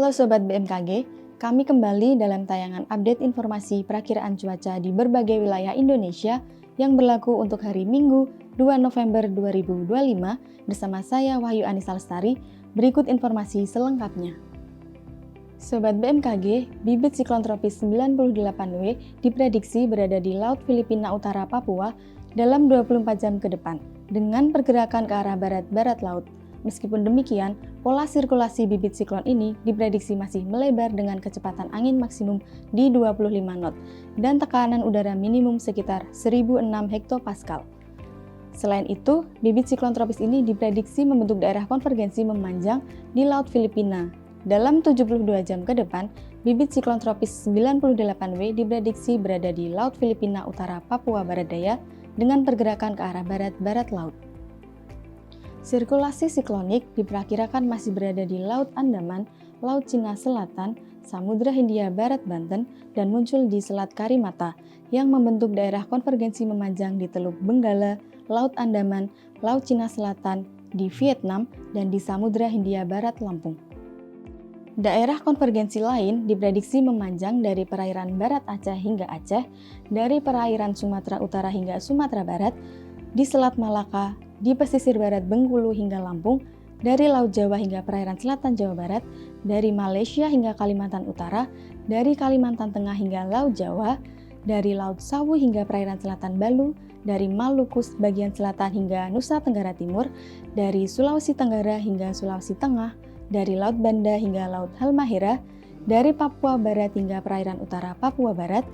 Halo Sobat BMKG, kami kembali dalam tayangan update informasi perakiraan cuaca di berbagai wilayah Indonesia yang berlaku untuk hari Minggu 2 November 2025 bersama saya Wahyu Anissa Lestari. Berikut informasi selengkapnya. Sobat BMKG, bibit siklon tropis 98W diprediksi berada di Laut Filipina Utara Papua dalam 24 jam ke depan dengan pergerakan ke arah barat-barat laut. Meskipun demikian, pola sirkulasi bibit siklon ini diprediksi masih melebar dengan kecepatan angin maksimum di 25 knot dan tekanan udara minimum sekitar 1006 hektopascal. Selain itu, bibit siklon tropis ini diprediksi membentuk daerah konvergensi memanjang di Laut Filipina. Dalam 72 jam ke depan, bibit siklon tropis 98W diprediksi berada di Laut Filipina Utara Papua Barat Daya dengan pergerakan ke arah barat-barat laut. Sirkulasi siklonik diperkirakan masih berada di Laut Andaman, Laut Cina Selatan, Samudra Hindia Barat Banten, dan muncul di Selat Karimata yang membentuk daerah konvergensi memanjang di Teluk Benggala, Laut Andaman, Laut Cina Selatan, di Vietnam, dan di Samudra Hindia Barat Lampung. Daerah konvergensi lain diprediksi memanjang dari perairan Barat Aceh hingga Aceh, dari perairan Sumatera Utara hingga Sumatera Barat, di Selat Malaka, di pesisir barat Bengkulu hingga Lampung, dari Laut Jawa hingga perairan selatan Jawa Barat, dari Malaysia hingga Kalimantan Utara, dari Kalimantan Tengah hingga Laut Jawa, dari Laut Sawu hingga perairan selatan Balu, dari Maluku bagian selatan hingga Nusa Tenggara Timur, dari Sulawesi Tenggara hingga Sulawesi Tengah, dari Laut Banda hingga Laut Halmahera, dari Papua Barat hingga perairan utara Papua Barat,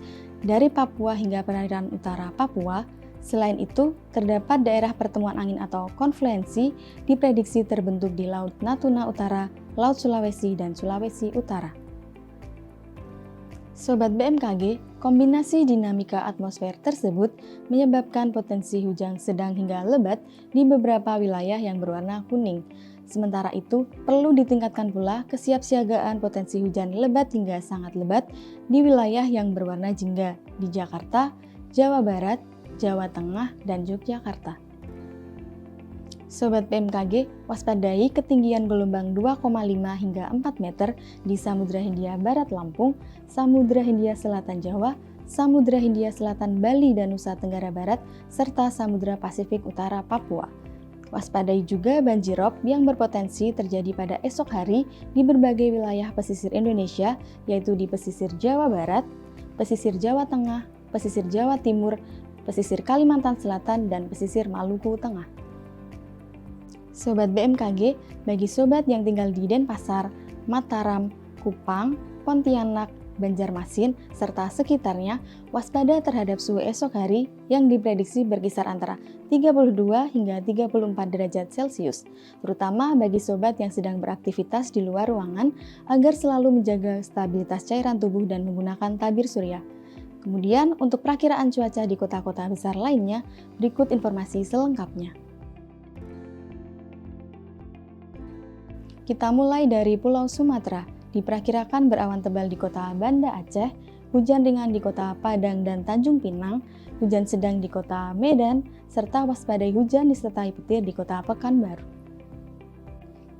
dari Papua hingga perairan utara Papua. Selain itu, terdapat daerah pertemuan angin atau konfluensi diprediksi terbentuk di Laut Natuna Utara, Laut Sulawesi, dan Sulawesi Utara. Sobat BMKG, kombinasi dinamika atmosfer tersebut menyebabkan potensi hujan sedang hingga lebat di beberapa wilayah yang berwarna kuning. Sementara itu, perlu ditingkatkan pula kesiapsiagaan potensi hujan lebat hingga sangat lebat di wilayah yang berwarna jingga di Jakarta, Jawa Barat, Jawa Tengah, dan Yogyakarta. Sobat BMKG, waspadai ketinggian gelombang 2,5 hingga 4 meter di Samudra Hindia Barat Lampung, Samudra Hindia Selatan Jawa, Samudra Hindia Selatan Bali dan Nusa Tenggara Barat, serta Samudra Pasifik Utara Papua. Waspadai juga banjirop yang berpotensi terjadi pada esok hari di berbagai wilayah pesisir Indonesia, yaitu di pesisir Jawa Barat, pesisir Jawa Tengah, pesisir Jawa Timur, pesisir Kalimantan Selatan, dan pesisir Maluku Tengah. Sobat BMKG, bagi sobat yang tinggal di Denpasar, Mataram, Kupang, Pontianak, Banjarmasin, serta sekitarnya, waspada terhadap suhu esok hari yang diprediksi berkisar antara 32 hingga 34 derajat Celcius, terutama bagi sobat yang sedang beraktivitas di luar ruangan agar selalu menjaga stabilitas cairan tubuh dan menggunakan tabir surya. Kemudian, untuk perakiraan cuaca di kota-kota besar lainnya, berikut informasi selengkapnya. Kita mulai dari Pulau Sumatera, diperkirakan berawan tebal di kota Banda Aceh, hujan ringan di kota Padang dan Tanjung Pinang, hujan sedang di kota Medan, serta waspadai hujan disertai petir di kota Pekanbaru.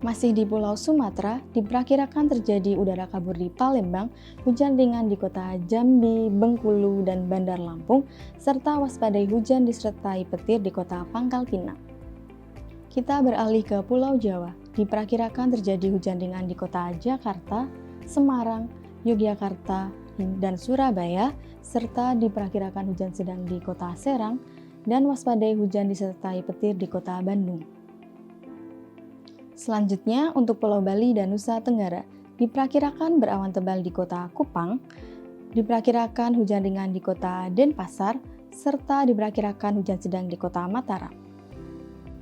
Masih di Pulau Sumatera, diperkirakan terjadi udara kabur di Palembang, hujan ringan di kota Jambi, Bengkulu, dan Bandar Lampung, serta waspadai hujan disertai petir di kota Pangkal Pinang. Kita beralih ke Pulau Jawa, diperkirakan terjadi hujan ringan di kota Jakarta, Semarang, Yogyakarta, dan Surabaya, serta diperkirakan hujan sedang di kota Serang, dan waspadai hujan disertai petir di kota Bandung. Selanjutnya, untuk Pulau Bali dan Nusa Tenggara, diperkirakan berawan tebal di kota Kupang, diperkirakan hujan ringan di kota Denpasar, serta diperkirakan hujan sedang di kota Mataram.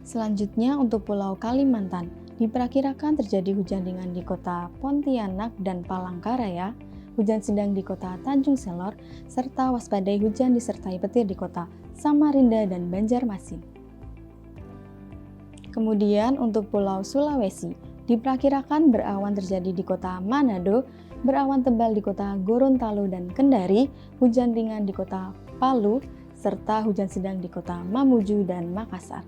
Selanjutnya, untuk Pulau Kalimantan, diperkirakan terjadi hujan ringan di kota Pontianak dan Palangkaraya, hujan sedang di kota Tanjung Selor, serta waspadai hujan disertai petir di kota Samarinda dan Banjarmasin. Kemudian untuk Pulau Sulawesi, diperkirakan berawan terjadi di kota Manado, berawan tebal di kota Gorontalo dan Kendari, hujan ringan di kota Palu, serta hujan sedang di kota Mamuju dan Makassar.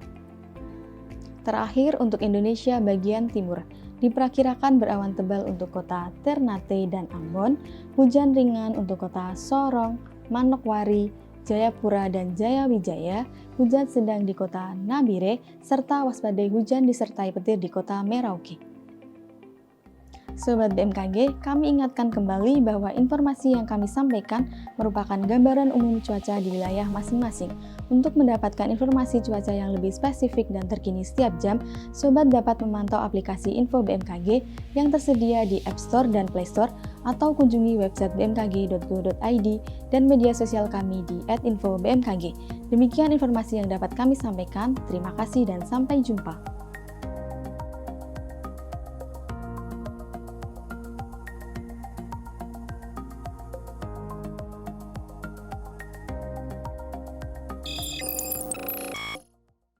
Terakhir untuk Indonesia bagian timur, Diperkirakan berawan tebal untuk kota Ternate dan Ambon, hujan ringan untuk kota Sorong, Manokwari, Jayapura dan Jayawijaya, hujan sedang di kota Nabire, serta waspadai hujan disertai petir di kota Merauke. Sobat BMKG, kami ingatkan kembali bahwa informasi yang kami sampaikan merupakan gambaran umum cuaca di wilayah masing-masing. Untuk mendapatkan informasi cuaca yang lebih spesifik dan terkini setiap jam, Sobat dapat memantau aplikasi Info BMKG yang tersedia di App Store dan Play Store atau kunjungi website bmkg.go.id dan media sosial kami di @infobmkg. Demikian informasi yang dapat kami sampaikan. Terima kasih dan sampai jumpa.